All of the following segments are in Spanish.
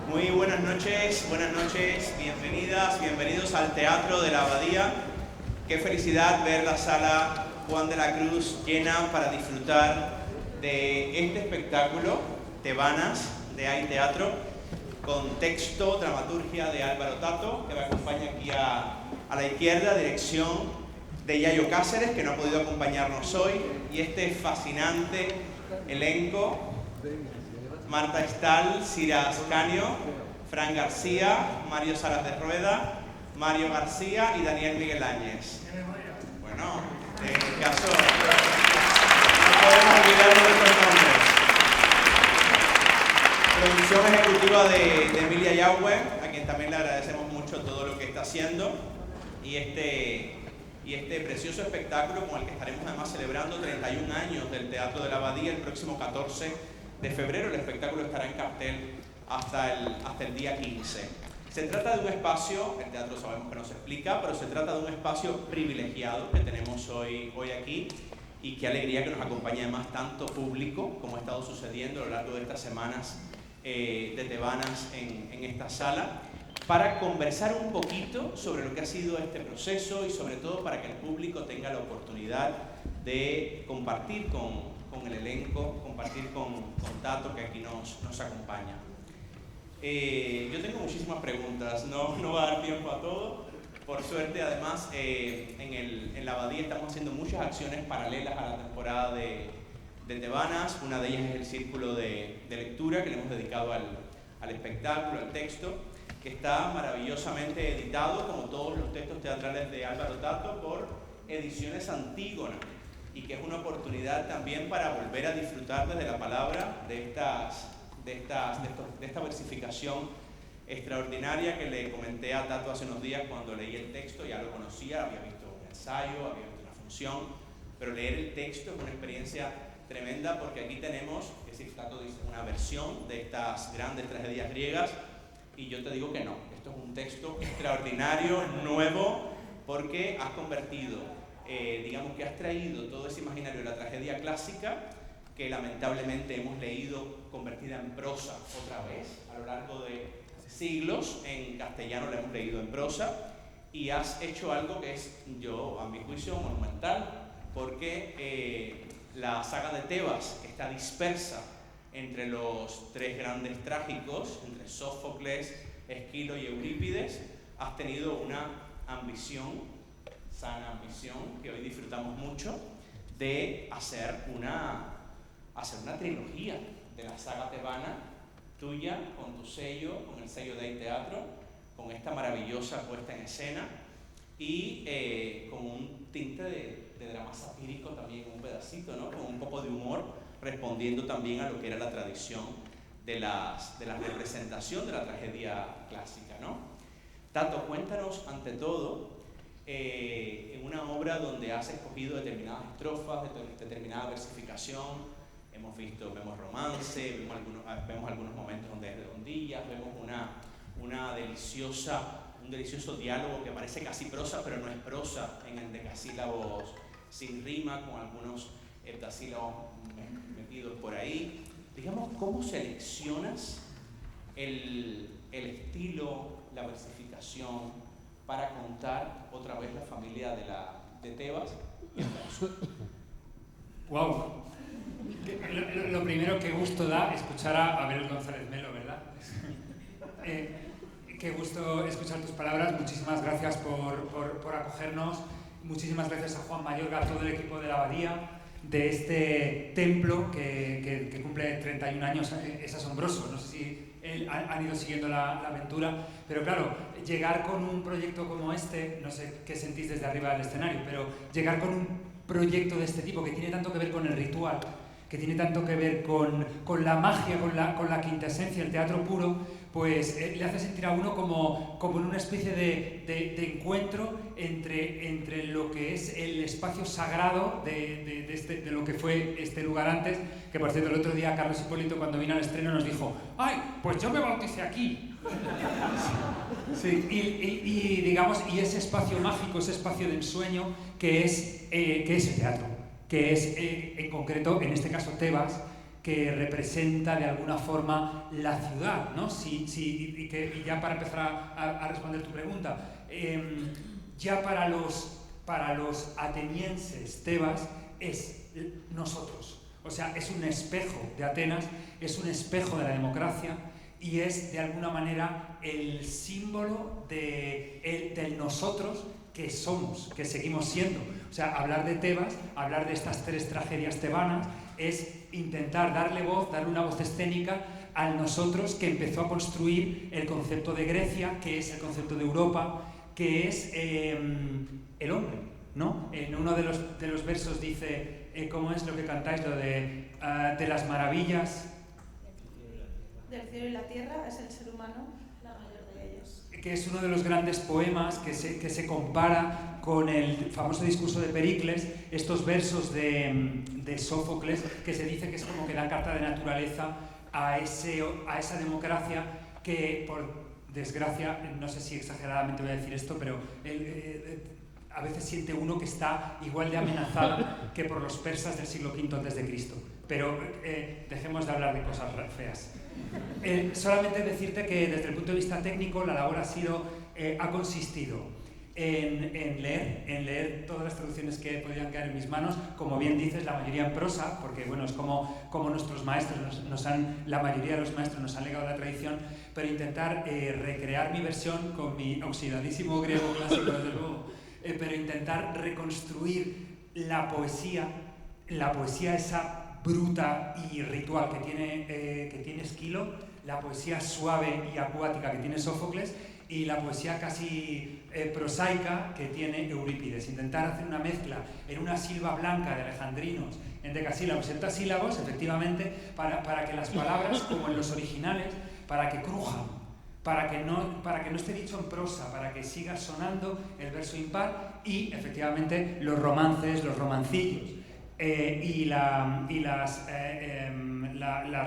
Muy buenas noches, bienvenidas, bienvenidos al Teatro de la Abadía. Qué felicidad ver la sala Juan de la Cruz llena para disfrutar de este espectáculo, Tebanas, de Hay Teatro, con texto, dramaturgia de Álvaro Tato, que me acompaña aquí a la izquierda, dirección de Yayo Cáceres, que no ha podido acompañarnos hoy, y este fascinante elenco: Marta Estal, Cira Ascanio, Fran García, Mario Salas de Rueda, Mario García y Daniel Miguel Áñez. Bueno, en este caso no podemos olvidar nuestros nombres. Producción ejecutiva de Emilia Yahweh, a quien también le agradecemos mucho todo lo que está haciendo, y este precioso espectáculo con el que estaremos además celebrando 31 años del Teatro de la Abadía el próximo 14 de febrero. El espectáculo estará en cartel hasta el día 15. Se trata de un espacio, el teatro sabemos que no se explica, pero se trata de un espacio privilegiado que tenemos hoy aquí, y qué alegría que nos acompañe además tanto público como ha estado sucediendo a lo largo de estas semanas de Tebanas en esta sala, para conversar un poquito sobre lo que ha sido este proceso y sobre todo para que el público tenga la oportunidad de compartir con el elenco, compartir con Tato, que aquí nos acompaña. Yo tengo muchísimas preguntas, no va a dar tiempo a todo. Por suerte, además, en la Abadía estamos haciendo muchas acciones paralelas a la temporada de Tebanas. Una de ellas es el círculo de lectura que le hemos dedicado al espectáculo, al texto, que está maravillosamente editado, como todos los textos teatrales de Álvaro Tato, por Ediciones Antígona, y que es una oportunidad también para volver a disfrutar desde la palabra de esta versificación extraordinaria que le comenté a Tato hace unos días cuando leí el texto. Ya lo conocía, había visto un ensayo, había visto una función, pero leer el texto es una experiencia tremenda, porque aquí tenemos, es decir, Tato dice, una versión de estas grandes tragedias griegas, y yo te digo que no, esto es un texto extraordinario, nuevo, porque has convertido, digamos que has traído todo ese imaginario de la tragedia clásica, que lamentablemente hemos leído convertida en prosa otra vez a lo largo de siglos. En castellano la hemos leído en prosa, y has hecho algo que es, yo a mi juicio, monumental, porque la saga de Tebas está dispersa entre los tres grandes trágicos, entre Sófocles, Esquilo y Eurípides. Has tenido una ambición, sana ambición, que hoy disfrutamos mucho, de hacer una trilogía de la saga tebana, tuya, con tu sello, con el sello de Hay Teatro, con esta maravillosa puesta en escena, y con un tinte de drama satírico también, un pedacito, ¿no? Con un poco de humor, respondiendo también a lo que era la tradición de la representación de la tragedia clásica, ¿no? Tato, cuéntanos ante todo, en una obra donde has escogido determinadas estrofas, determinada versificación. Vemos romance, vemos algunos momentos donde hay redondillas, vemos un delicioso diálogo que parece casi prosa, pero no es prosa, en endecasílabos sin rima, con algunos heptasílabos metidos por ahí. Digamos, ¿cómo seleccionas el estilo, la versificación, para contar otra vez la familia de Tebas? ¡Wow! Lo primero, que gusto da escuchar a Abel González Melo, ¿verdad? Qué gusto escuchar tus palabras. Muchísimas gracias por acogernos. Muchísimas gracias a Juan Mayorga, a todo el equipo de la Abadía, de este templo que cumple 31 años. Es asombroso. No sé si han ido siguiendo la aventura, pero claro, llegar con un proyecto como este, no sé qué sentís desde arriba del escenario, pero llegar con un proyecto de este tipo, que tiene tanto que ver con el ritual, que tiene tanto que ver con la magia, con la quintesencia, el teatro puro, pues le hace sentir a uno como en una especie de encuentro entre lo que es el espacio sagrado de lo que fue este lugar antes, que por cierto el otro día Carlos Hipólito, cuando vino al estreno, nos dijo: ¡ay, pues yo me bauticé aquí! Sí, y digamos, y ese espacio mágico, ese espacio de ensueño que es el teatro, que es en concreto, en este caso Tebas, que representa de alguna forma la ciudad, ¿no? Y ya para empezar a responder tu pregunta, ya para los atenienses, Tebas es nosotros. O sea, es un espejo de Atenas, es un espejo de la democracia y es de alguna manera el símbolo del nosotros que somos, que seguimos siendo. O sea, hablar de Tebas, hablar de estas 3 tragedias tebanas, es intentar darle una voz escénica al nosotros que empezó a construir el concepto de Grecia, que es el concepto de Europa, que es el hombre, ¿no? En uno de los versos dice, ¿cómo es lo que cantáis? Lo de las maravillas. Del cielo y la tierra es el ser humano la mayor de ellos. Que es uno de los grandes poemas que se compara con el famoso discurso de Pericles, estos versos de Sófocles, que se dice que es como que da carta de naturaleza a esa democracia que, por desgracia, no sé si exageradamente voy a decir esto, pero a veces siente uno que está igual de amenazado que por los persas del siglo V a.C. Pero dejemos de hablar de cosas feas. Solamente decirte que desde el punto de vista técnico la labor ha consistido en leer todas las traducciones que podían caer en mis manos, como bien dices, la mayoría en prosa, porque bueno, es como nuestros maestros la mayoría de los maestros nos han legado la tradición, pero intentar recrear mi versión con mi oxidadísimo griego clásico, desde luego, pero intentar reconstruir la poesía esa bruta y ritual que tiene Esquilo, la poesía suave y acuática que tiene Sófocles y la poesía casi prosaica que tiene Eurípides. Intentar hacer una mezcla en una silva blanca de alejandrinos, en decasílabos y octasílabos, efectivamente, para que las palabras, como en los originales, para que crujan, para que no esté dicho en prosa, para que siga sonando el verso impar y, efectivamente, los romances, los romancillos. Y las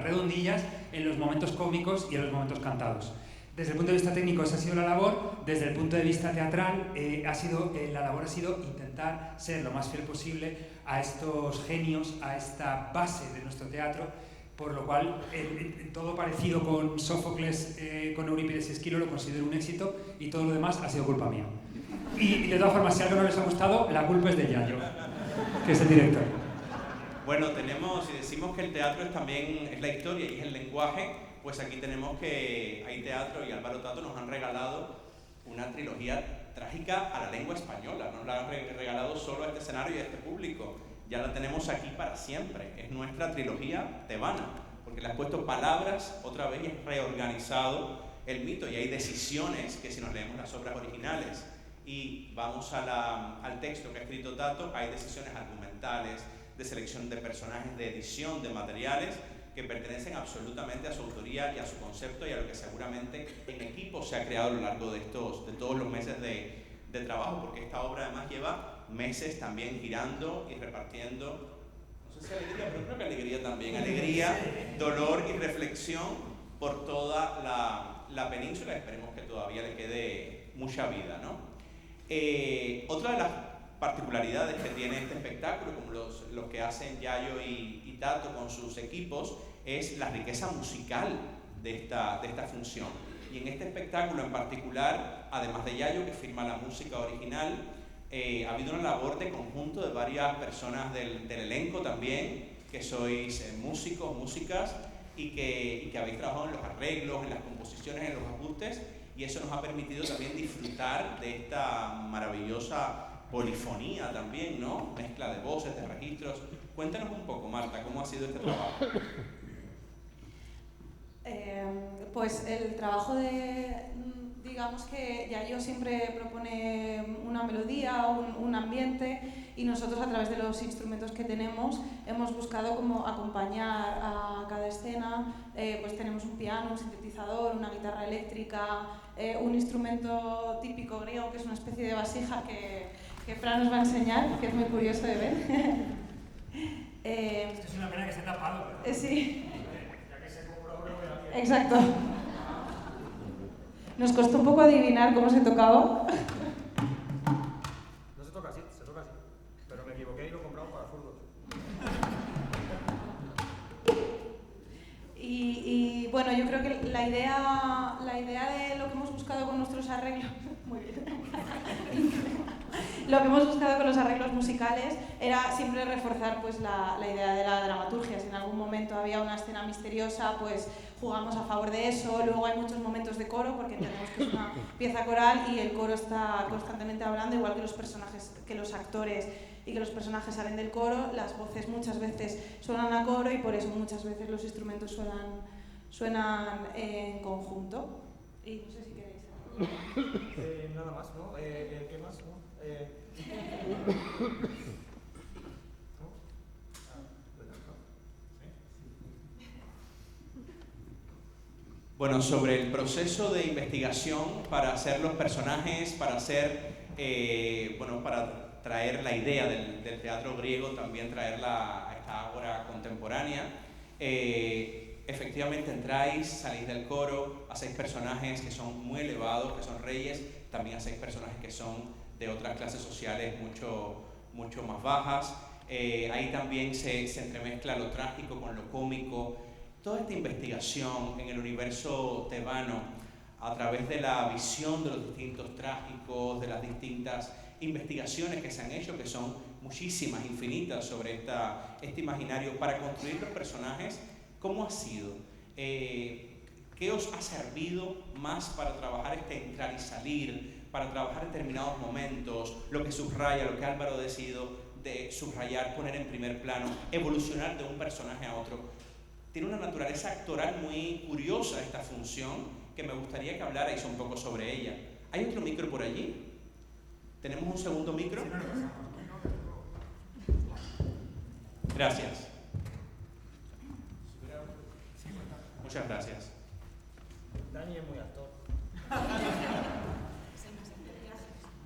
redondillas en los momentos cómicos y en los momentos cantados. Desde el punto de vista técnico esa ha sido la labor, desde el punto de vista teatral la labor ha sido intentar ser lo más fiel posible a estos genios, a esta base de nuestro teatro, por lo cual todo parecido con Sófocles, con Eurípides y Esquilo lo considero un éxito y todo lo demás ha sido culpa mía. Y de todas formas, si algo no les ha gustado, la culpa es de Yayo, que es el director. Bueno, si decimos que el teatro es la historia y es el lenguaje, pues aquí tenemos que hay teatro y Álvaro Tato nos han regalado una trilogía trágica a la lengua española, no nos la han regalado solo a este escenario y a este público, ya la tenemos aquí para siempre, es nuestra trilogía tebana, porque le has puesto palabras otra vez y has reorganizado el mito y hay decisiones que si nos leemos las obras originales y vamos al texto que ha escrito Tato, hay decisiones argumentales, de selección de personajes, de edición de materiales que pertenecen absolutamente a su autoría y a su concepto y a lo que seguramente en equipo se ha creado a lo largo de todos los meses de trabajo, porque esta obra además lleva meses también girando y repartiendo, no sé si alegría, pero creo que alegría también, alegría, dolor y reflexión por toda la península. Esperemos que todavía le quede mucha vida, ¿no? Otra de las particularidades que tiene este espectáculo, como los que hacen Yayo y Tato con sus equipos, es la riqueza musical de esta función. Y en este espectáculo en particular, además de Yayo, que firma la música original, ha habido una labor de conjunto de varias personas del elenco también, que sois músicos, músicas, y que habéis trabajado en los arreglos, en las composiciones, en los ajustes, y eso nos ha permitido también disfrutar de esta maravillosa polifonía también, ¿no? Mezcla de voces, de registros. Cuéntanos un poco, Marta, ¿cómo ha sido este trabajo? Pues el trabajo digamos que Yayo siempre propone una melodía, un ambiente, y nosotros a través de los instrumentos que tenemos hemos buscado como acompañar a cada escena. Pues tenemos un piano, un sintetizador, una guitarra eléctrica, un instrumento típico griego que es una especie de vasija que Fran nos va a enseñar, que es muy curioso de ver. Esto es una pena que esté tapado, ¿verdad? Sí. Ya que se compró oro, exacto. Nos costó un poco adivinar cómo se tocaba. No se toca así, se toca así. Pero me equivoqué y lo he comprado para zurdos. bueno, yo creo que la idea de lo que hemos buscado con nuestros arreglos, muy bien, lo que hemos buscado con los arreglos musicales era siempre reforzar pues, la idea de la dramaturgia. Si en algún momento había una escena misteriosa, pues jugamos a favor de eso. Luego hay muchos momentos de coro, porque entendemos que es una pieza coral y el coro está constantemente hablando, igual que los personajes, que los actores y que los personajes salen del coro. Las voces muchas veces suenan a coro y por eso muchas veces los instrumentos suenan en conjunto. Y no sé si queréis. Nada más, ¿no? ¿Qué más? ¿No? Bueno, sobre el proceso de investigación para hacer los personajes, para hacer, para traer la idea del teatro griego, también traerla a esta ágora contemporánea. Efectivamente entráis, salís del coro, hacéis personajes que son muy elevados, que son reyes, también hacéis personajes que son de otras clases sociales mucho más bajas. Ahí también se entremezcla lo trágico con lo cómico. Toda esta investigación en el universo tebano, a través de la visión de los distintos trágicos, de las distintas investigaciones que se han hecho, que son muchísimas, infinitas, sobre este imaginario, para construir los personajes, ¿cómo ha sido? ¿Qué os ha servido más para trabajar este entrar y salir, para trabajar determinados momentos, lo que subraya, lo que Álvaro ha decidido de subrayar, poner en primer plano, evolucionar de un personaje a otro? Tiene una naturaleza actoral muy curiosa esta función, que me gustaría que hablarais un poco sobre ella. ¿Hay otro micro por allí? ¿Tenemos un segundo micro? Gracias. Muchas gracias. Dani es muy actor.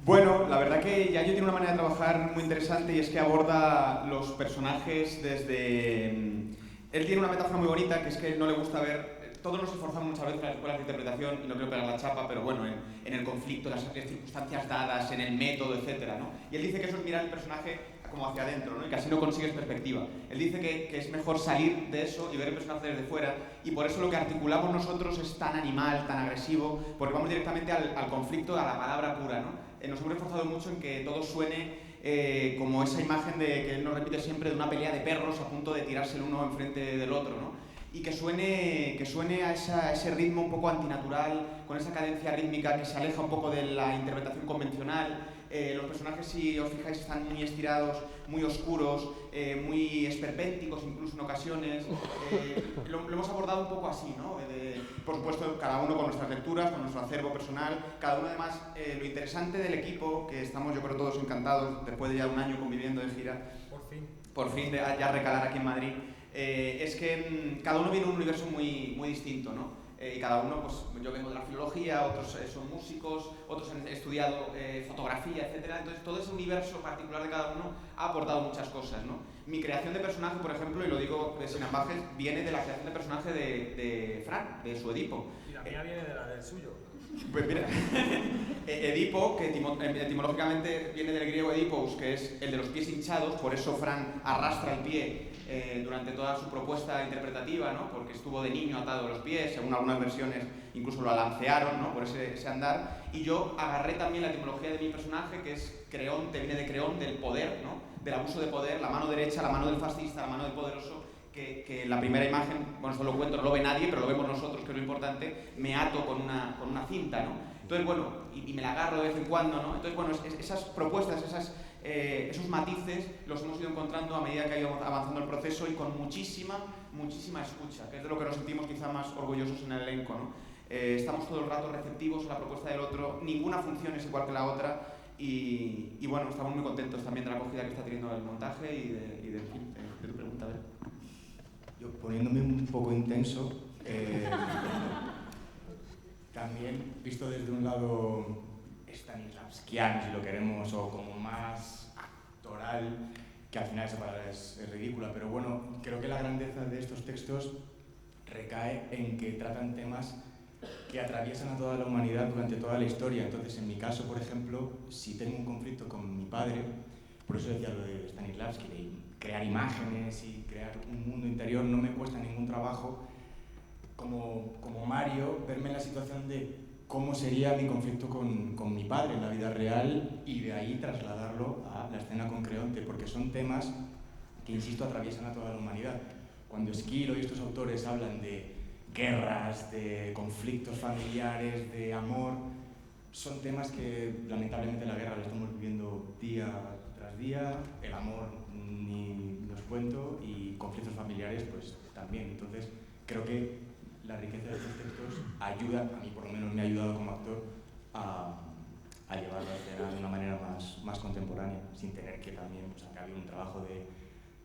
Bueno, la verdad que Yayo tiene una manera de trabajar muy interesante y es que aborda los personajes desde... Él tiene una metáfora muy bonita, que es que no le gusta ver... Todos nos esforzamos muchas veces en las escuelas de interpretación, y no quiero pegar la chapa, pero bueno, en el conflicto, en las circunstancias dadas, en el método, etcétera, ¿no? Y él dice que eso es mirar el personaje como hacia adentro, ¿no? Y que así no consigues perspectiva. Él dice que es mejor salir de eso y ver el personaje desde fuera, y por eso lo que articulamos nosotros es tan animal, tan agresivo, porque vamos directamente al conflicto, a la palabra pura, ¿no? Nos hemos esforzado mucho en que todo suene como esa imagen que él nos repite siempre de una pelea de perros a punto de tirarse el uno enfrente del otro, ¿no? Y que suene a ese ritmo un poco antinatural, con esa cadencia rítmica que se aleja un poco de la interpretación convencional. Los personajes, si os fijáis, están muy estirados, muy oscuros, muy esperpénticos incluso en ocasiones. Lo hemos abordado un poco así, ¿no? Por supuesto, cada uno con nuestras lecturas, con nuestro acervo personal. Cada uno, además, lo interesante del equipo, que estamos yo creo todos encantados, después de ya un año conviviendo de gira, por fin de ya recalar aquí en Madrid, es que cada uno viene de un universo muy distinto, ¿no? Y cada uno, pues yo vengo de la filología, otros son músicos, otros han estudiado fotografía, etc. Entonces todo ese universo particular de cada uno ha aportado muchas cosas, ¿no? Mi creación de personaje, por ejemplo, y lo digo sin ambajes, viene de la creación de personaje de Fran, de su Edipo. Y la mía viene de la del suyo. Pues mira, Edipo, que etimológicamente viene del griego Edipos, que es el de los pies hinchados, por eso Fran arrastra el pie durante toda su propuesta interpretativa, ¿no? Porque estuvo de niño atado a los pies, según algunas versiones incluso lo alancearon, ¿no? Por ese andar. Y yo agarré también la etimología de mi personaje, que es creonte, viene de creón, del poder, ¿no? Del abuso de poder, la mano derecha, la mano del fascista, la mano del poderoso, que la primera imagen, bueno, esto lo cuento, no lo ve nadie, pero lo vemos nosotros, que es lo importante, me ato con una cinta, ¿no? Entonces, bueno, y me la agarro de vez en cuando, ¿no? Entonces, bueno, esas propuestas, esos matices los hemos ido encontrando a medida que ha ido avanzando el proceso y con muchísima escucha, que es de lo que nos sentimos quizá más orgullosos en el elenco, ¿no? Estamos todo el rato receptivos a la propuesta del otro, ninguna función es igual que la otra y bueno, estamos muy contentos también de la acogida que está teniendo el montaje y de tu pregunta, a ver. Yo poniéndome un poco intenso, también visto desde un lado stanislavskiano, si lo queremos, o como más actoral, que al final esa palabra es ridícula, pero bueno, creo que la grandeza de estos textos recae en que tratan temas que atraviesan a toda la humanidad durante toda la historia. Entonces, en mi caso, por ejemplo, si tengo un conflicto con mi padre, por eso decía lo de Stanislavski, de crear imágenes y crear un mundo interior, no me cuesta ningún trabajo como Mario, verme en la situación de cómo sería mi conflicto con mi padre en la vida real y de ahí trasladarlo a la escena con Creonte, porque son temas que, insisto, atraviesan a toda la humanidad. Cuando Esquilo y estos autores hablan de guerras, de conflictos familiares, de amor, son temas que lamentablemente la guerra la estamos viviendo día tras día, el amor ni los cuento y conflictos familiares pues también. Entonces creo que la riqueza de estos textos ayuda, a mí por lo menos me ha ayudado como actor a llevarlo a escena de una manera más contemporánea, sin tener que también, pues aunque había un trabajo de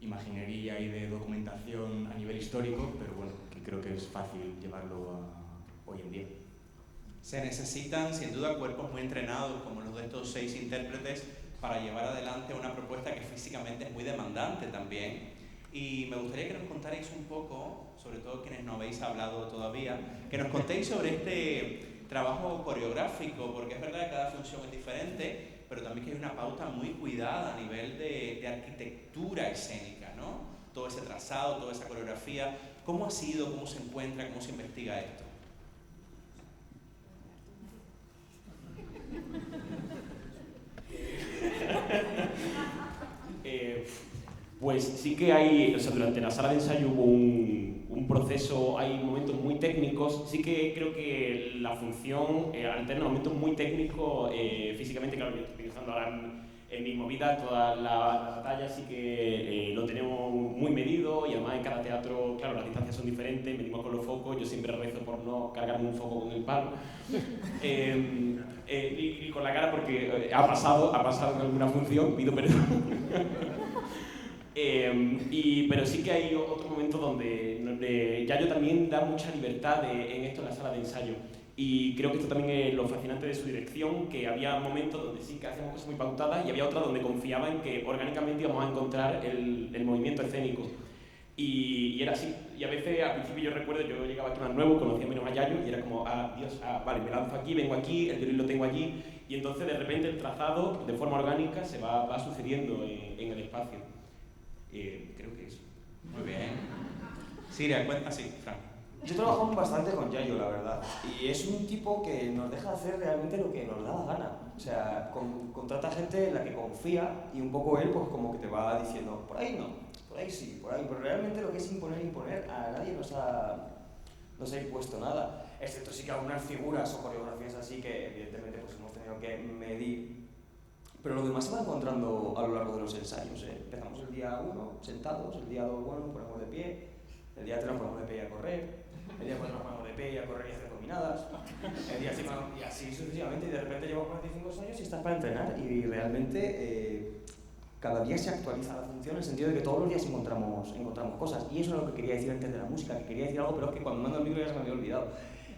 imaginería y de documentación a nivel histórico, pero bueno, que creo que es fácil llevarlo a hoy en día. Se necesitan sin duda cuerpos muy entrenados como los de estos 6 intérpretes para llevar adelante una propuesta que físicamente es muy demandante también. Y me gustaría que nos contarais un poco, sobre todo quienes no habéis hablado todavía, que nos contéis sobre este trabajo coreográfico, porque es verdad que cada función es diferente, pero también que hay una pauta muy cuidada a nivel de arquitectura escénica, ¿no? Todo ese trazado, toda esa coreografía. ¿Cómo ha sido? ¿Cómo se encuentra? ¿Cómo se investiga esto? Pues sí que hay, o sea, durante la sala de ensayo hubo un proceso, hay momentos muy técnicos, sí que creo que la función alterna momentos muy técnicos físicamente, claro, yo estoy utilizando ahora en mi movida toda la batalla, sí que lo tenemos muy medido y además en cada teatro, claro, las distancias son diferentes, medimos con los focos, yo siempre rezo por no cargarme un foco con el palo. Y con la cara porque ha pasado en alguna función, pido perdón. Pero sí que hay otro momento donde Yayo también da mucha libertad en esto en la sala de ensayo. Y creo que esto también es lo fascinante de su dirección, que había momentos donde sí que hacíamos cosas muy pautadas y había otras donde confiaba en que orgánicamente íbamos a encontrar el movimiento escénico. Y era así. Y a veces, al principio yo recuerdo, yo llegaba aquí más nuevo, conocía menos a Yayo y era como, Dios, vale, me lanzo aquí, vengo aquí, el violín lo tengo allí. Y entonces de repente el trazado, de forma orgánica, se va sucediendo en el espacio. Creo que eso. Muy bien. Siria, cuenta, sí, Fran. Yo trabajo bastante con Yayo, la verdad, y es un tipo que nos deja hacer realmente lo que nos da la gana. O sea, contrata gente en la que confía y un poco él pues como que te va diciendo, por ahí no, por ahí sí, por ahí, pero realmente lo que es imponer, a nadie nos ha impuesto nada, excepto sí que algunas figuras o coreografías así que evidentemente pues hemos tenido que medir. Pero lo demás se va encontrando a lo largo de los ensayos. Empezamos el día 1 sentados, el día 2 bueno, nos ponemos de pie, el día 3 nos ponemos de pie y a correr, el día 4 nos ponemos de pie y a correr y a hacer dominadas, el día 5 y así sucesivamente, y de repente llevamos 45 ensayos y estás para entrenar y realmente cada día se actualiza la función en el sentido de que todos los días encontramos cosas. Y eso es lo que quería decir antes de la música, que quería decir algo, pero es que cuando mando el micro ya se me había olvidado.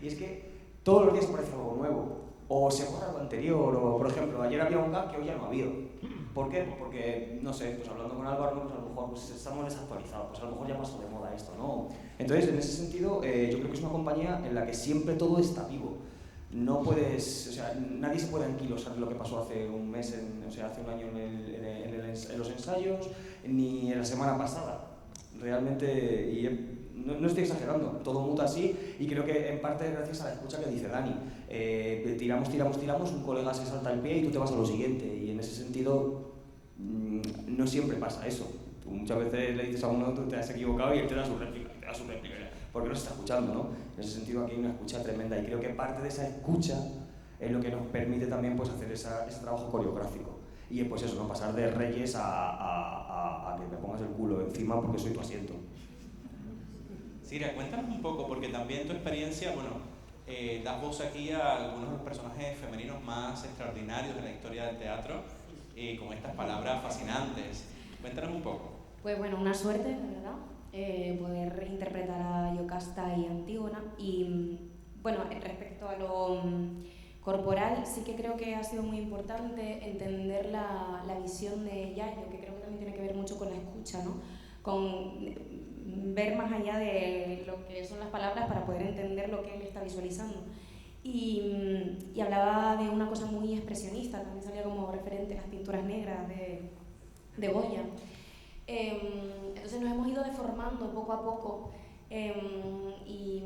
Y es que todos los días aparece algo nuevo. O se borra algo anterior, o por ejemplo, ayer había un gag que hoy ya no ha habido. ¿Por qué? Pues porque, no sé, pues hablando con Álvaro, pues a lo mejor pues estamos desactualizados, pues a lo mejor ya pasó de moda esto, ¿no? Entonces, en ese sentido, yo creo que es una compañía en la que siempre todo está vivo. No puedes, o sea, nadie se puede anquilosar de lo que pasó hace un mes, o sea, hace un año en los ensayos, ni en la semana pasada. Realmente, y no estoy exagerando, todo muta así y creo que en parte gracias a la escucha que dice Dani. Tiramos, un colega se salta el pie y tú te vas a lo siguiente y en ese sentido no siempre pasa eso. Tú muchas veces le dices a uno tú te has equivocado y él te da su réplica, porque no se está escuchando, ¿no? En ese sentido aquí hay una escucha tremenda y creo que parte de esa escucha es lo que nos permite también pues, hacer ese trabajo coreográfico. Y pues eso, no pasar de Reyes a que me pongas el culo encima porque soy tu asiento. Siria, cuéntanos un poco, porque también tu experiencia, bueno, das voz aquí a algunos de los personajes femeninos más extraordinarios de la historia del teatro, con estas palabras fascinantes. Cuéntanos un poco. Pues bueno, una suerte, la verdad, poder interpretar a Yocasta y Antígona. Y bueno, respecto a lo corporal, sí que creo que ha sido muy importante entender la visión de Yayo, que creo que también tiene que ver mucho con la escucha, ¿no? Con ver más allá de lo que son las palabras para poder entender lo que él está visualizando. Y hablaba de una cosa muy expresionista, también salía como referente las pinturas negras de Goya. Entonces nos hemos ido deformando poco a poco y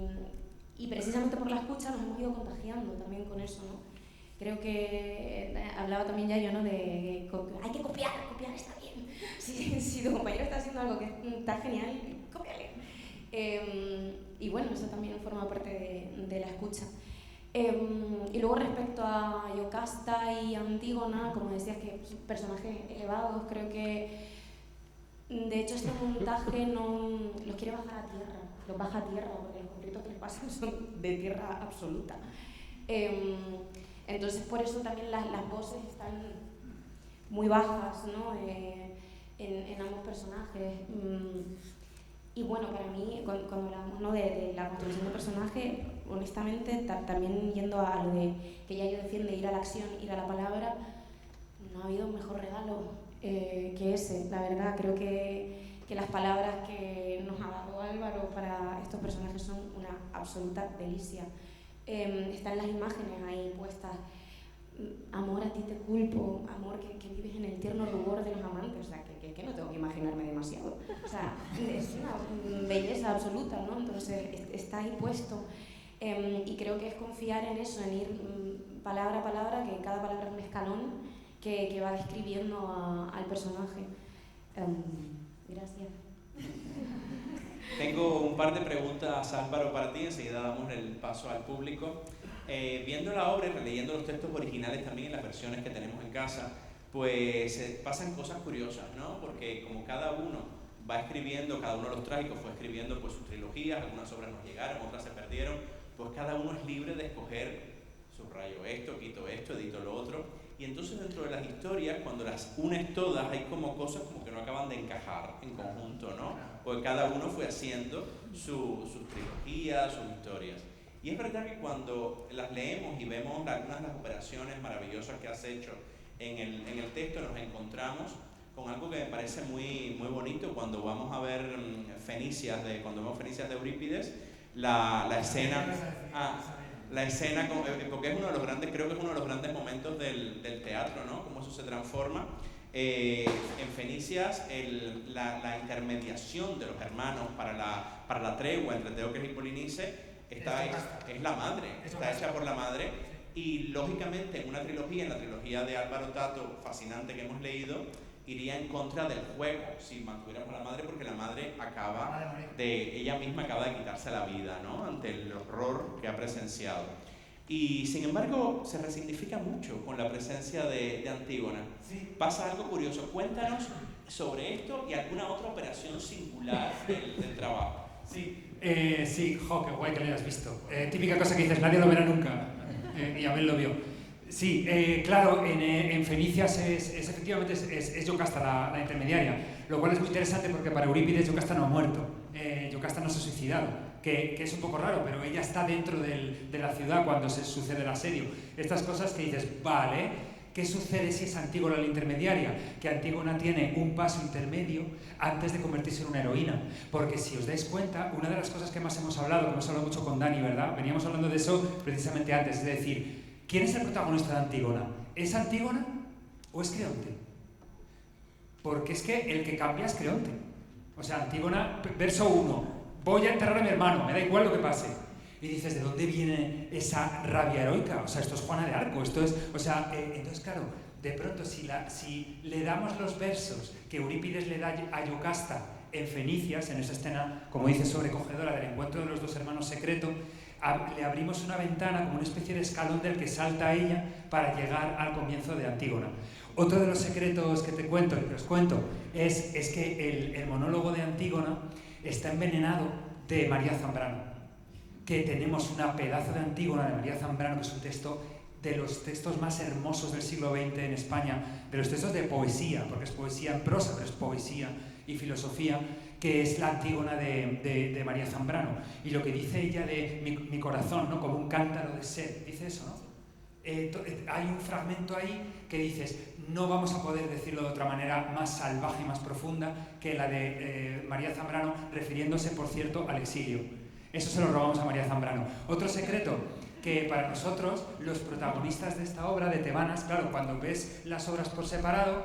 y precisamente por la escucha nos hemos ido contagiando también con eso, ¿no? Creo que hablaba también Yayo, ¿no? De hay que copiar está bien. Si tu compañero está haciendo algo que está genial, cópiale. Y bueno, eso también forma parte de la escucha. Y luego respecto a Yocasta y Antígona, como decías, que son personajes elevados, creo que de hecho este montaje no los quiere bajar a tierra, los baja a tierra porque los conflictos que les pasan son de tierra absoluta. Entonces por eso también las voces están muy bajas, ¿no? En ambos personajes. Y bueno, para mí, cuando hablamos, ¿no? de la construcción de personaje, honestamente, también yendo a lo de que Yayo defiende, ir a la acción, ir a la palabra, no ha habido un mejor regalo que ese. La verdad, creo que las palabras que nos ha dado Álvaro para estos personajes son una absoluta delicia. Están las imágenes ahí puestas. Amor, a ti te culpo, amor que vives en el tierno rubor de los amantes, o sea, que no tengo que imaginarme demasiado. O sea, es una belleza absoluta, ¿no? Entonces, está ahí puesto. Y creo que es confiar en eso, en ir palabra a palabra, que cada palabra es un escalón que va describiendo al personaje. Gracias. Tengo un par de preguntas, Álvaro, para ti, enseguida damos el paso al público. Viendo la obra y releyendo los textos originales también en las versiones que tenemos en casa, pues pasan cosas curiosas, ¿no? Porque como cada uno va escribiendo, cada uno de los trágicos fue escribiendo pues sus trilogías, algunas obras nos llegaron, otras se perdieron, pues cada uno es libre de escoger, subrayo esto, quito esto, edito lo otro, y entonces dentro de las historias, cuando las unes todas, hay como cosas como que no acaban de encajar en conjunto, ¿no? Porque cada uno fue haciendo sus trilogías, sus historias. Y es verdad que cuando las leemos y vemos algunas de las operaciones maravillosas que has hecho en el texto, nos encontramos con algo que me parece muy, muy bonito cuando vamos a ver cuando vemos Fenicias de Eurípides, la escena, porque es uno de los grandes, creo que es uno de los grandes momentos del teatro, ¿no? Cómo eso se transforma. En Fenicias, la intermediación de los hermanos para la tregua entre Teócles y Polinice es la madre, está hecha por la madre, y lógicamente en una trilogía, en la trilogía de Álvaro Tato, fascinante que hemos leído, iría en contra del juego si mantuviéramos a la madre, porque la madre ella misma acaba de quitarse la vida, ¿no? Ante el horror que ha presenciado. Y sin embargo se resignifica mucho con la presencia de Antígona. Sí. Pasa algo curioso, cuéntanos sobre esto y alguna otra operación singular del trabajo. Sí, qué guay que lo hayas visto. Típica cosa que dices, nadie lo verá nunca, y Abel lo vio. Sí, claro, en Fenicias efectivamente es Yocasta la intermediaria, lo cual es muy interesante porque para Eurípides Yocasta no ha muerto, Yocasta no se ha suicidado, que es un poco raro, pero ella está dentro de la ciudad cuando se sucede el asedio. Estas cosas que dices, vale, ¿qué sucede si es Antígona la intermediaria? Que Antígona tiene un paso intermedio antes de convertirse en una heroína. Porque si os dais cuenta, una de las cosas que más hemos hablado mucho con Dani, ¿verdad? Veníamos hablando de eso precisamente antes, es decir, ¿quién es el protagonista de Antígona? ¿Es Antígona o es Creonte? Porque es que el que cambia es Creonte. O sea, Antígona, verso 1, voy a enterrar a mi hermano, me da igual lo que pase. Y dices, ¿de dónde viene esa rabia heroica? O sea, esto es Juana de Arco, esto es... O sea, entonces, claro, de pronto, si le damos los versos que Eurípides le da a Yocasta en Fenicias, en esa escena, como dice, sobrecogedora del encuentro de los dos hermanos secreto, le abrimos una ventana como una especie de escalón del que salta ella para llegar al comienzo de Antígona. Otro de los secretos que te cuento, que os cuento, es que el monólogo de Antígona está envenenado de María Zambrano, que tenemos una pedazo de Antígona de María Zambrano, que es un texto de los textos más hermosos del siglo XX en España, de los textos de poesía, porque es poesía en prosa, pero es poesía y filosofía, que es la Antígona de María Zambrano. Y lo que dice ella de mi corazón, ¿no? Como un cántaro de sed, dice eso, ¿no? Hay un fragmento ahí que dices, no vamos a poder decirlo de otra manera más salvaje y más profunda que la de María Zambrano, refiriéndose, por cierto, al exilio. Eso se lo robamos a María Zambrano. Otro secreto, que para nosotros, los protagonistas de esta obra, de Tebanas, claro, cuando ves las obras por separado,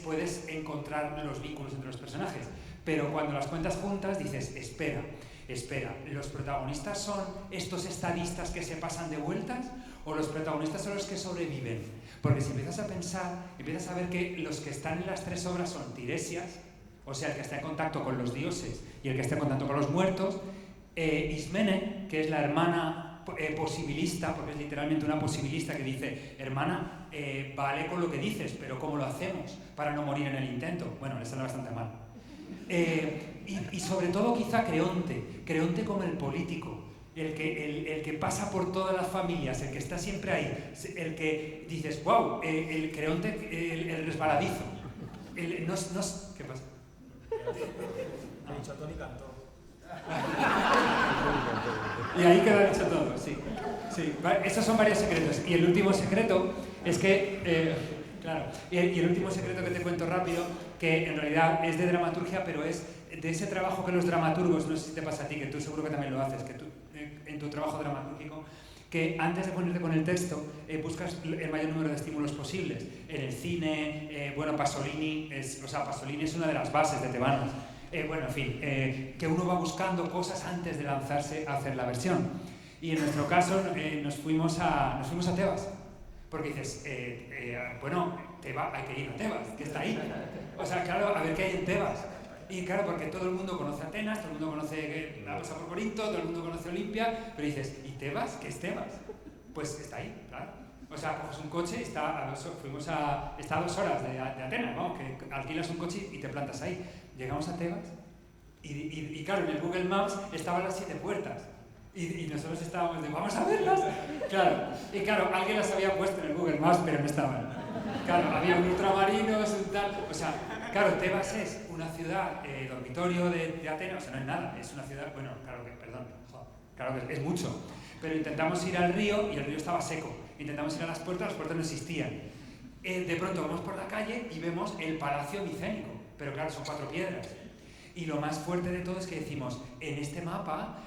puedes encontrar los vínculos entre los personajes. Pero cuando las cuentas juntas, dices, espera, espera, ¿los protagonistas son estos estadistas que se pasan de vueltas o los protagonistas son los que sobreviven? Porque si empiezas a pensar, empiezas a ver que los que están en las 3 obras son Tiresias, o sea, el que está en contacto con los dioses y el que está en contacto con los muertos, Ismene, que es la hermana posibilista, porque es literalmente una posibilista que dice, hermana, vale con lo que dices, pero ¿cómo lo hacemos para no morir en el intento? Bueno, le sale bastante mal. Y sobre todo quizá Creonte como el político, el que pasa por todas las familias, el que está siempre ahí, el que dices, wow, el Creonte, el resbaladizo. ¿Qué pasa? Ha dicho Tony cantó. Y ahí queda dicho todo, sí. Esos son varios secretos. Y el último secreto es que, claro, y el último secreto que te cuento rápido, que en realidad es de dramaturgia, pero es de ese trabajo que los dramaturgos, no sé si te pasa a ti, que tú seguro que también lo haces, que tú, en tu trabajo dramatúrgico, que antes de ponerte con el texto buscas el mayor número de estímulos posibles. En el cine, Pasolini es una de las bases de Tebanos. Bueno, en fin, que uno va buscando cosas antes de lanzarse a hacer la versión. Y en nuestro caso nos fuimos a Tebas, porque dices, hay que ir a Tebas, que está ahí. O sea, claro, a ver qué hay en Tebas. Y claro, porque todo el mundo conoce Atenas, todo el mundo conoce la cosa por Corinto, todo el mundo conoce Olimpia, pero dices, ¿y Tebas? ¿Qué es Tebas? Pues está ahí, claro. O sea, coges un coche y está a 2 horas de Atenas, ¿no? Que alquilas un coche y te plantas ahí. Llegamos a Tebas y claro, en el Google Maps estaban las 7 puertas. Y nosotros estábamos de, ¡vamos a verlas! Claro, y claro, alguien las había puesto en el Google Maps, pero no estaban. Claro, había un ultramarinos, un tal... O sea, claro, Tebas es una ciudad dormitorio de Atenas, o sea, no es nada, es una ciudad... Bueno, claro que es mucho. Pero intentamos ir al río y el río estaba seco. Intentamos ir a las puertas no existían. De pronto vamos por la calle y vemos el Palacio Micénico, pero claro, son 4 piedras. Y lo más fuerte de todo es que decimos, en este mapa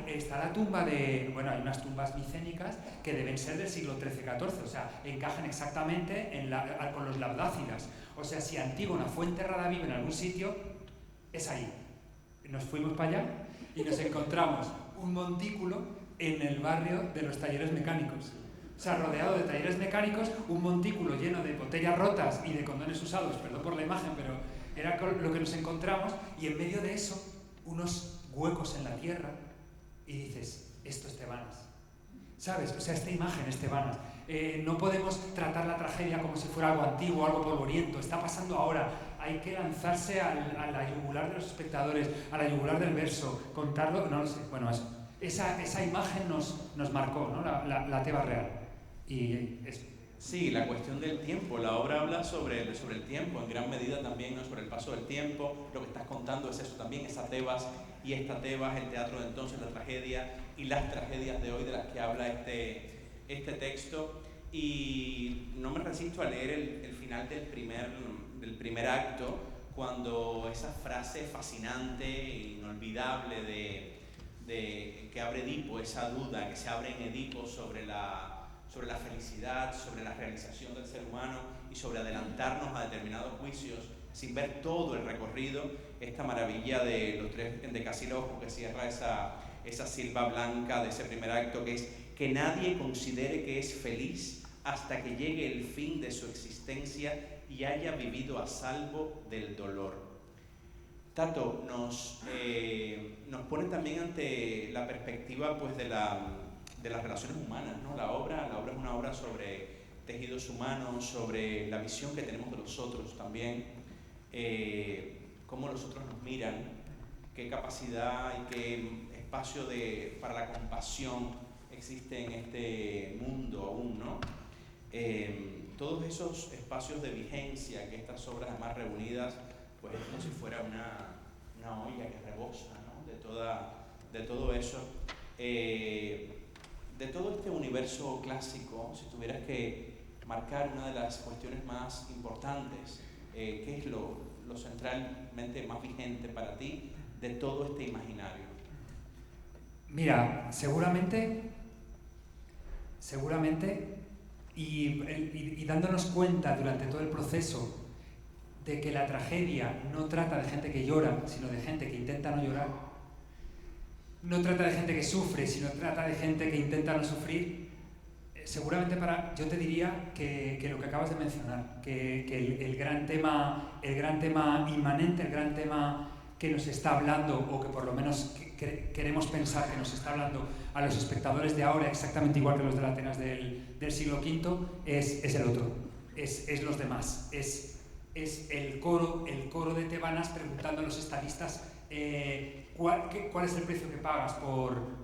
está la tumba de... Bueno, hay unas tumbas micénicas que deben ser del siglo XIII-XIV, o sea, encajan exactamente con los labdácidas. O sea, si Antígona fue enterrada viva en algún sitio, es ahí. Nos fuimos para allá y nos encontramos un montículo en el barrio de los talleres mecánicos. O sea, rodeado de talleres mecánicos, un montículo lleno de botellas rotas y de condones usados, perdón por la imagen, pero era lo que nos encontramos, y en medio de eso, unos huecos en la tierra, y dices, esto es Tebanas. ¿Sabes? O sea, esta imagen es Tebanas. No podemos tratar la tragedia como si fuera algo antiguo, algo polvoriento. Está pasando ahora. Hay que lanzarse a la yugular de los espectadores, a la yugular del verso, contarlo, no lo sé. Bueno, eso. Esa imagen nos marcó, ¿no? La Tebas real. Y eso. Sí, la cuestión del tiempo. La obra habla sobre el tiempo, en gran medida también, ¿no? Sobre el paso del tiempo. Lo que estás contando es eso también, esa Tebas y esta Tebas, el teatro de entonces, la tragedia y las tragedias de hoy de las que habla este texto. Y no me resisto a leer el final del primer acto, cuando esa frase fascinante e inolvidable de que abre Edipo, esa duda que se abre en Edipo sobre la felicidad, sobre la realización del ser humano y sobre adelantarnos a determinados juicios sin ver todo el recorrido, esta maravilla de los 3 endecasílabos que cierra esa silba blanca de ese primer acto, que es que nadie considere que es feliz hasta que llegue el fin de su existencia y haya vivido a salvo del dolor. Tato nos pone también ante la perspectiva pues, de las relaciones humanas, ¿no? La obra es una obra sobre tejidos humanos, sobre la visión que tenemos de los otros también, cómo los otros nos miran, qué capacidad y qué espacio para la compasión existe en este mundo aún, ¿no? Todos esos espacios de vigencia que estas obras además reunidas, pues es como si fuera una olla que rebosa, ¿no? de todo eso. De todo este universo clásico, si tuvieras que marcar una de las cuestiones más importantes, ¿qué es lo centralmente más vigente para ti de todo este imaginario? Mira, seguramente, y dándonos cuenta durante todo el proceso de que la tragedia no trata de gente que llora, sino de gente que intenta no llorar, no trata de gente que sufre, sino trata de gente que intenta no sufrir, seguramente yo te diría que lo que acabas de mencionar, que el gran tema inmanente, el gran tema que nos está hablando, o que por lo menos queremos pensar que nos está hablando a los espectadores de ahora, exactamente igual que los de la Atenas del siglo V, es el otro, es los demás, es el coro de tebanas preguntando a los estadistas cuál es el precio que pagas por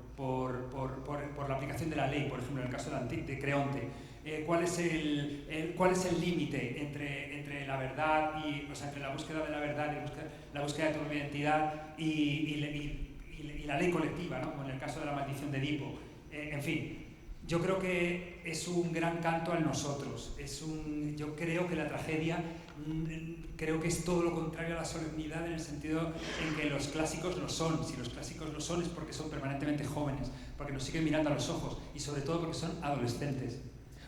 la aplicación de la ley, por ejemplo, en el caso de Creonte. ¿Cuál es el límite entre la verdad entre la búsqueda de la verdad y la búsqueda de tu propia identidad y la ley colectiva, ¿no? Como en el caso de la maldición de Edipo? En fin, yo creo que es un gran canto al nosotros. Yo creo que la tragedia creo que es todo lo contrario a la solemnidad, en el sentido en que los clásicos lo son. Si los clásicos lo son es porque son permanentemente jóvenes, porque nos siguen mirando a los ojos y sobre todo porque son adolescentes,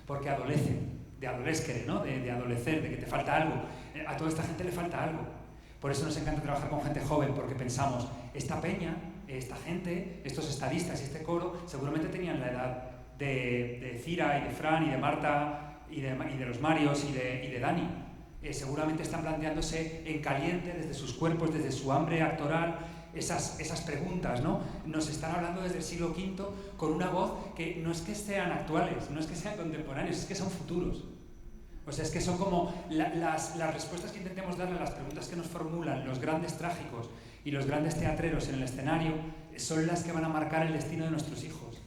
porque adolecen, de adolescere, ¿no? De adolecer, de que te falta algo. A toda esta gente le falta algo. Por eso nos encanta trabajar con gente joven, porque pensamos, esta peña, esta gente, estos estadistas y este coro seguramente tenían la edad de Cira y de Fran y de Marta y de los Marios y de Dani. Seguramente están planteándose en caliente, desde sus cuerpos, desde su hambre actoral, esas preguntas, ¿no? Nos están hablando desde el siglo V con una voz que no es que sean actuales, no es que sean contemporáneos, es que son futuros. O sea, es que son como las respuestas que intentemos darle a las preguntas que nos formulan los grandes trágicos y los grandes teatreros en el escenario, son las que van a marcar el destino de nuestros hijos.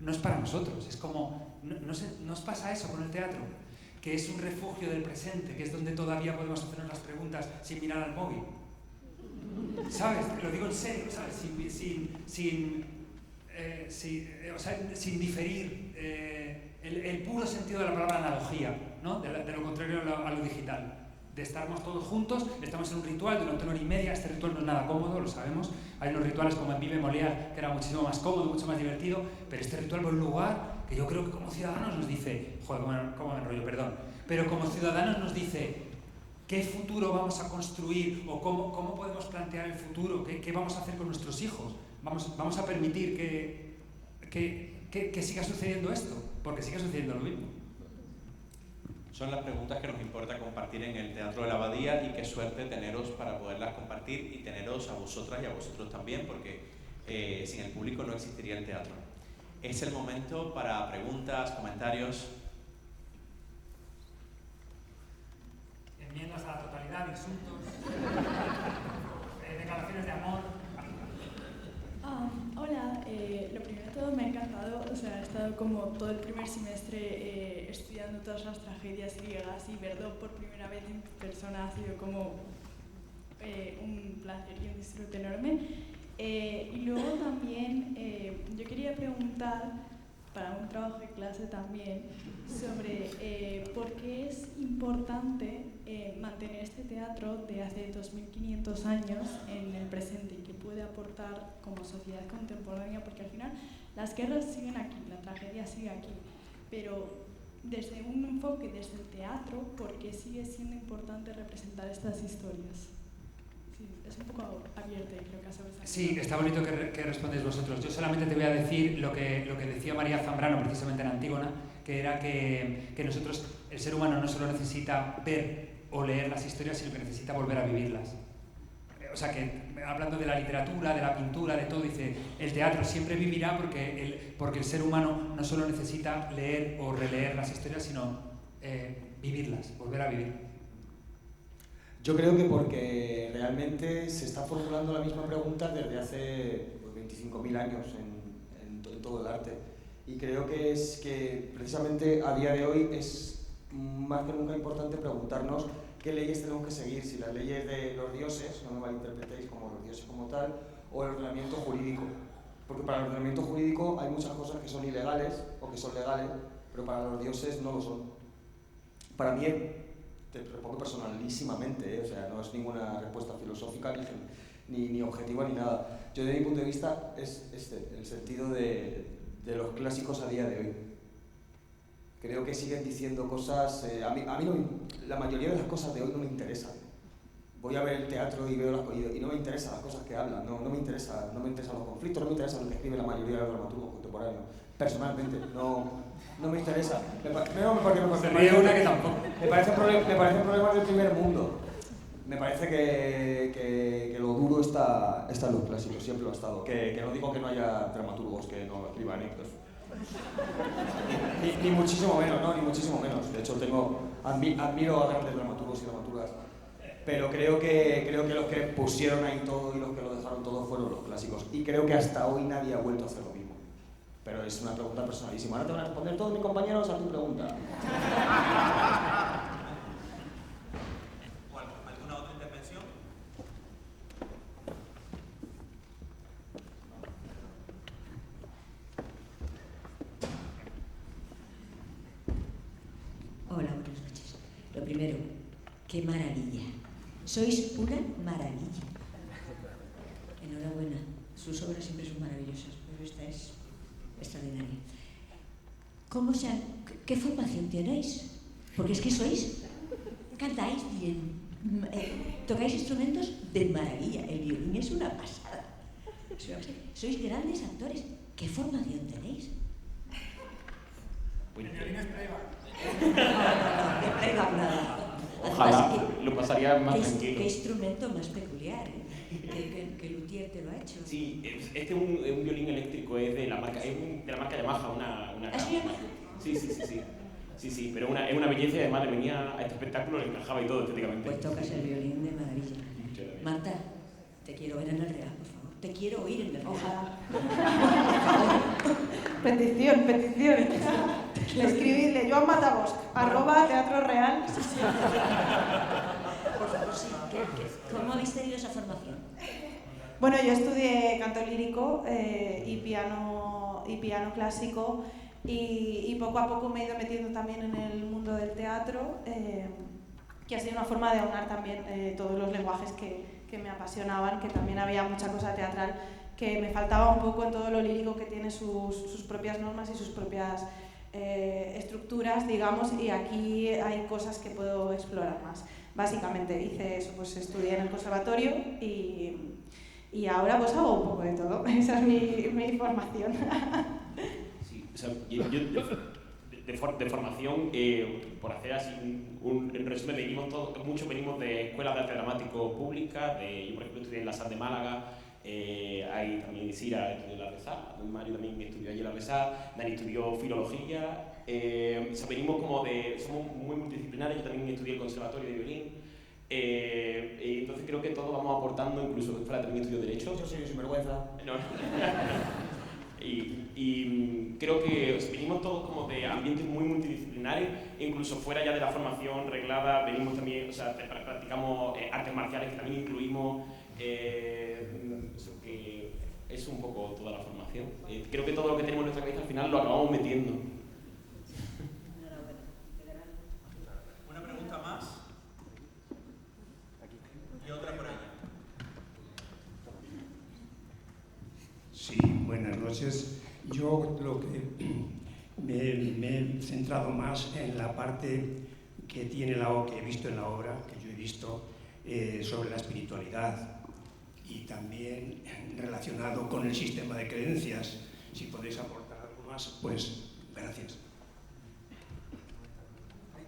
No es para nosotros, es como... ¿No os pasa eso con el teatro? Que es un refugio del presente, que es donde todavía podemos hacernos las preguntas sin mirar al móvil. ¿Sabes? Lo digo en serio, ¿sabes? Sin diferir el puro sentido de la palabra analogía, ¿no? De lo contrario a lo digital. De estarnos todos juntos, estamos en un ritual durante 1 hora y media. Este ritual no es nada cómodo, lo sabemos. Hay unos rituales como en Vive Molière, que era muchísimo más cómodo, mucho más divertido, pero este ritual va a un lugar que yo creo que como ciudadanos nos dice, joder, cómo me enrollo, perdón, pero como ciudadanos nos dice qué futuro vamos a construir o cómo podemos plantear el futuro, qué vamos a hacer con nuestros hijos. Vamos a permitir que siga sucediendo esto, porque sigue sucediendo lo mismo. Son las preguntas que nos importa compartir en el Teatro de la Abadía, y qué suerte teneros para poderlas compartir y teneros a vosotras y a vosotros también, porque sin el público no existiría el teatro. Es el momento para preguntas, comentarios. Enmiendas a la totalidad, insultos, declaraciones de amor. Hola, lo primero de todo me ha encantado, o sea, he estado como todo el primer semestre estudiando todas las tragedias griegas, y verlo por primera vez en persona ha sido como un placer y un disfrute enorme. Y luego también yo quería preguntar, para un trabajo de clase también, sobre por qué es importante mantener este teatro de hace 2500 años en el presente, y qué puede aportar como sociedad contemporánea, porque al final las guerras siguen aquí, la tragedia sigue aquí, pero desde un enfoque, desde el teatro, ¿por qué sigue siendo importante representar estas historias? Sí, es un poco abierto y creo que a veces... Sí, está bonito que respondéis vosotros. Yo solamente te voy a decir lo que decía María Zambrano precisamente en Antígona, que era que nosotros, el ser humano, no solo necesita ver o leer las historias, sino que necesita volver a vivirlas. O sea que, hablando de la literatura, de la pintura, de todo, dice, el teatro siempre vivirá porque el ser humano no solo necesita leer o releer las historias, sino vivirlas, volver a vivir. Yo creo que porque realmente se está formulando la misma pregunta desde hace 25.000 años en todo el arte. Y creo que es que precisamente a día de hoy es más que nunca importante preguntarnos qué leyes tenemos que seguir, si las leyes de los dioses, no me malinterpretéis como los dioses como tal, o el ordenamiento jurídico. Porque para el ordenamiento jurídico hay muchas cosas que son ilegales o que son legales, pero para los dioses no lo son. Para mí, te respondo personalísimamente, o sea, no es ninguna respuesta filosófica ni objetiva ni nada. Yo, desde mi punto de vista, es el sentido de los clásicos a día de hoy. Creo que siguen diciendo cosas... a mí no, la mayoría de las cosas de hoy no me interesan. voy a ver el teatro y veo y no me interesan las cosas que hablan, no me interesan los conflictos, no me interesa lo que escribe la mayoría de los dramaturgos contemporáneos. Personalmente, no me interesa. Me parecen problemas del primer mundo. Me parece que lo duro está en los clásicos, siempre lo ha estado. Que no digo que no haya dramaturgos que no escriban pues, ni muchísimo menos, ¿no? Ni muchísimo menos. De hecho, admiro a grandes dramaturgos y dramaturgas, pero creo que los que pusieron ahí todo y los que lo dejaron todo fueron los clásicos. Y creo que hasta hoy nadie ha vuelto a hacer lo mismo. Pero es una pregunta personalísima. Ahora te van a responder todos mis compañeros a tu pregunta. ¿Alguna otra intervención? Hola, buenas noches. Lo primero, qué maravilla. Sois una maravilla. Enhorabuena. Sus obras siempre son maravillosas, pero esta es extraordinaria. ¿Qué formación tenéis? Porque es que cantáis bien, tocáis instrumentos de maravilla. El violín es una pasada. Sois grandes actores. ¿Qué formación tenéis? El violín es playback. No, playback nada. Ojalá, lo pasaría más tranquilo. ¿Qué instrumento más peculiar? Que Luthier te lo ha hecho. Sí, este es un violín eléctrico, es de la marca Yamaha, una ¿Es Yamaha? Sí, pero es una belleza y además le venía a este espectáculo, le encajaba y todo estéticamente. Pues tocas el violín de maravilla. Marta, te quiero ver en el Real, por favor. Te quiero oír en el Real. Ojalá. Petición. Escribidle Joan Matabosc, @Teatro Real. Por favor, sí. ¿Cómo habéis tenido esa formación? Bueno, yo estudié canto lírico y piano clásico y poco a poco me he ido metiendo también en el mundo del teatro, que ha sido una forma de aunar también todos los lenguajes que me apasionaban, que también había mucha cosa teatral que me faltaba un poco en todo lo lírico, que tiene sus propias normas y sus propias estructuras, digamos, y aquí hay cosas que puedo explorar más. Básicamente hice eso, pues estudié en el conservatorio y ahora pues hago un poco de todo. Esa es mi formación. Sí, o sea, yo de formación, por hacer así un resumen, venimos de escuelas de arte dramático públicas. Yo, por ejemplo, estudié en la SAT de Málaga. Ahí también Isira estudió en la RESA, Mario también estudió allí en la RESA, Dani estudió filología. O sea, somos muy multidisciplinares. Yo también estudié el conservatorio de violín. Entonces creo que todos vamos aportando, incluso Fran también estudió Derecho. Yo soy sinvergüenza. No. Y creo que venimos todos como de ambientes muy multidisciplinares, incluso fuera ya de la formación reglada, venimos también, o sea, practicamos artes marciales que también incluimos, eso que es un poco toda la formación. Creo que todo lo que tenemos en nuestra cabeza al final lo acabamos metiendo. ¿Una pregunta más? Y otra por allá. Sí, buenas noches. Yo lo que me he centrado más en la parte que tiene que he visto en la obra, que yo he visto, sobre la espiritualidad y también relacionado con el sistema de creencias. Si podéis aportar algo más, pues gracias.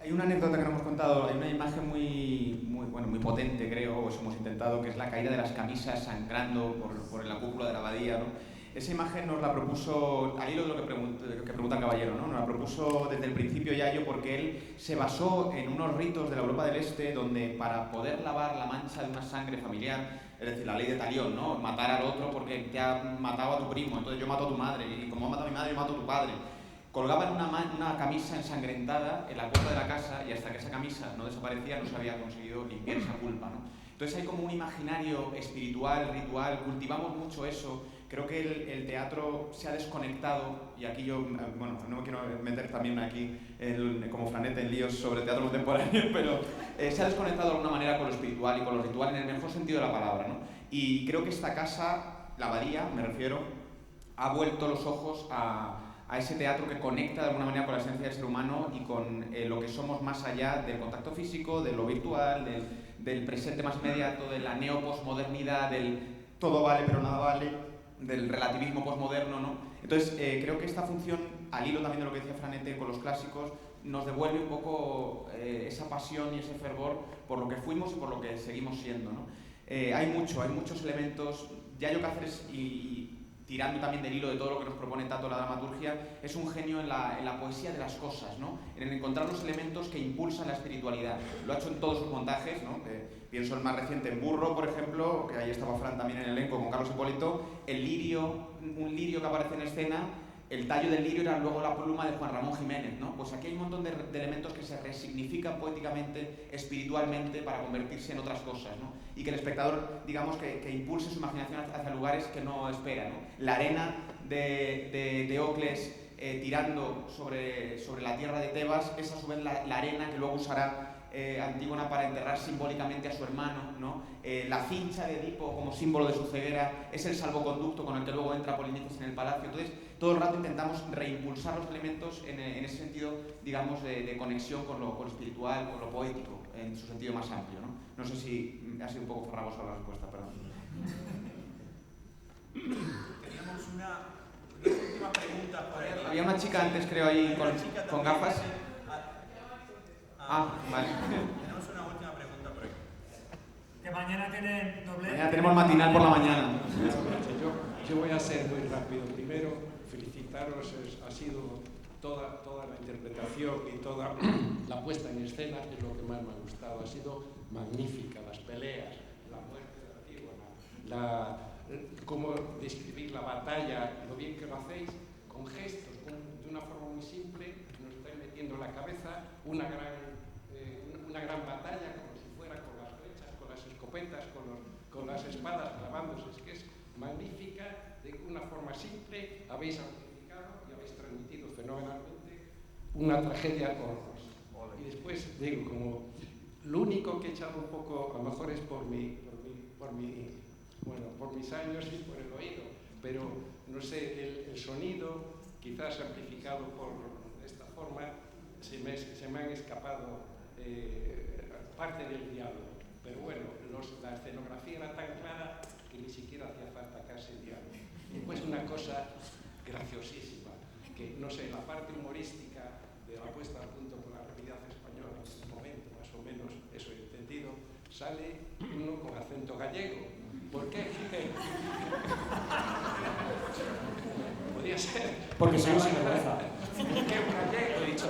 Hay una anécdota que nos hemos contado, hay una imagen muy potente, creo, o eso hemos intentado, que es la caída de las camisas sangrando por la cúpula de la abadía, ¿no? Esa imagen nos la propuso, al hilo de lo que pregunta el caballero, ¿no? Nos la propuso desde el principio Yayo, porque él se basó en unos ritos de la Europa del Este donde para poder lavar la mancha de una sangre familiar, es decir, la ley de Talión, ¿no? Matar al otro porque te ha matado a tu primo, entonces yo mato a tu madre, y como ha matado a mi madre, yo mato a tu padre. Colgaban una camisa ensangrentada en la puerta de la casa y hasta que esa camisa no desaparecía no se había conseguido limpiar esa culpa, ¿no? Entonces hay como un imaginario espiritual, ritual, cultivamos mucho eso. Creo que el teatro se ha desconectado, y aquí yo, bueno, no me quiero meter también aquí como Franete en líos sobre teatro contemporáneo, pero se ha desconectado de alguna manera con lo espiritual y con lo ritual en el mejor sentido de la palabra, ¿no? Y creo que esta casa, la abadía, me refiero, ha vuelto los ojos a ese teatro que conecta de alguna manera con la esencia del ser humano y con lo que somos más allá del contacto físico, de lo virtual, del presente más inmediato, de la neoposmodernidad, del todo vale pero nada vale, del relativismo posmoderno, ¿no? Entonces, creo que esta función, al hilo también de lo que decía Franete con los clásicos, nos devuelve un poco esa pasión y ese fervor por lo que fuimos y por lo que seguimos siendo, ¿no? Hay muchos elementos. Yayo Cáceres, y tirando también del hilo de todo lo que nos propone Tato la dramaturgia, es un genio en la poesía de las cosas, ¿no? En encontrar los elementos que impulsan la espiritualidad. Lo ha hecho en todos sus montajes, ¿no? Pienso el más reciente en Burro, por ejemplo, que ahí estaba Fran también en el elenco con Carlos Hipólito, el lirio, un lirio que aparece en escena. El tallo del lirio era luego la pluma de Juan Ramón Jiménez, ¿no? Pues aquí hay un montón de elementos que se resignifican poéticamente, espiritualmente, para convertirse en otras cosas, ¿no? Y que el espectador, digamos, que impulse su imaginación hacia lugares que no espera, ¿no? La arena de Teocles tirando sobre la tierra de Tebas es a su vez la arena que luego usará Antígona para enterrar simbólicamente a su hermano, ¿no? La cincha de Edipo como símbolo de su ceguera es el salvoconducto con el que luego entra Polinices en el palacio. Entonces, todo el rato intentamos reimpulsar los elementos en ese sentido, digamos, de conexión con lo espiritual, con lo poético, en su sentido más amplio, ¿no? No sé si ha sido un poco farragosa la respuesta, perdón. Teníamos una última pregunta por ahí. Había una chica antes, creo, ahí con gafas. Vale. Tenemos una última pregunta por ahí. Que mañana tienen doble. Mañana tenemos matinal por la mañana. Yo voy a ser muy rápido. Primero, felicitaros. Ha sido toda la interpretación y toda la puesta en escena es lo que más me ha gustado. Ha sido magnífica. Las peleas, la muerte de Antígona, cómo describir la batalla, lo bien que lo hacéis, con gestos, de una forma muy simple. Nos estáis metiendo en la cabeza una gran batalla, como si fuera con las flechas, con las escopetas, con las espadas clavándose. Es que es magnífica, de una forma simple, habéis amplificado y habéis transmitido fenomenalmente una tragedia horrorosa. Y después, digo, como lo único que he echado un poco, a lo mejor es por mis años y por el oído, pero no sé, el sonido, quizás amplificado por esta forma, se me han escapado parte del diálogo, pero bueno, la escenografía era tan clara que ni siquiera hacía falta casi diálogo. Después una cosa graciosísima, que no sé, la parte humorística de la puesta a punto con la realidad española en este momento, más o menos eso he entendido, sale uno con acento gallego. ¿Por qué? Podría ser. Porque soy una sinvergüenza. ¿Qué gallego he dicho?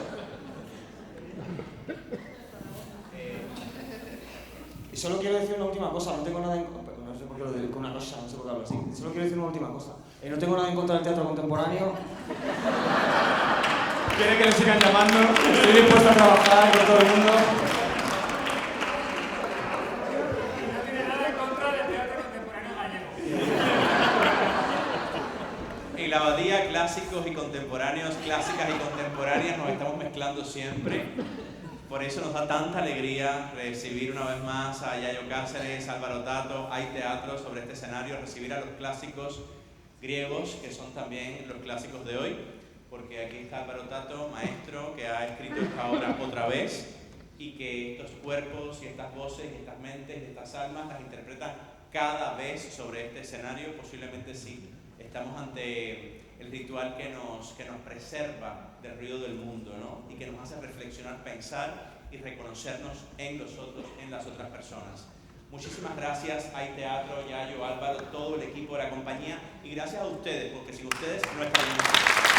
Y solo quiero decir una última cosa, no tengo nada en contra, no sé por qué lo digo, una cosa, no sé por qué hablo así. Solo quiero decir una última cosa. No tengo nada en contra del teatro contemporáneo. ¿Quiere que le sigan llamando? Estoy dispuesto a trabajar con todo el mundo. No tiene nada en contra del teatro contemporáneo gallego. En la Abadía, clásicos y contemporáneos, clásicas y contemporáneas, nos estamos mezclando siempre. Por eso nos da tanta alegría recibir una vez más a Yayo Cáceres, Álvaro Tato. Hay teatro sobre este escenario, recibir a los clásicos griegos, que son también los clásicos de hoy, porque aquí está Álvaro Tato, maestro, que ha escrito esta obra otra vez, y que estos cuerpos y estas voces y estas mentes y estas almas las interpretan cada vez sobre este escenario. Posiblemente sí, estamos ante el ritual que nos preserva del ruido del mundo, ¿no? Y que nos hace reflexionar, pensar y reconocernos en los otros, en las otras personas. Muchísimas gracias, Hay Teatro, Yayo, Álvaro, todo el equipo de la compañía, y gracias a ustedes, porque sin ustedes no estaríamos aquí.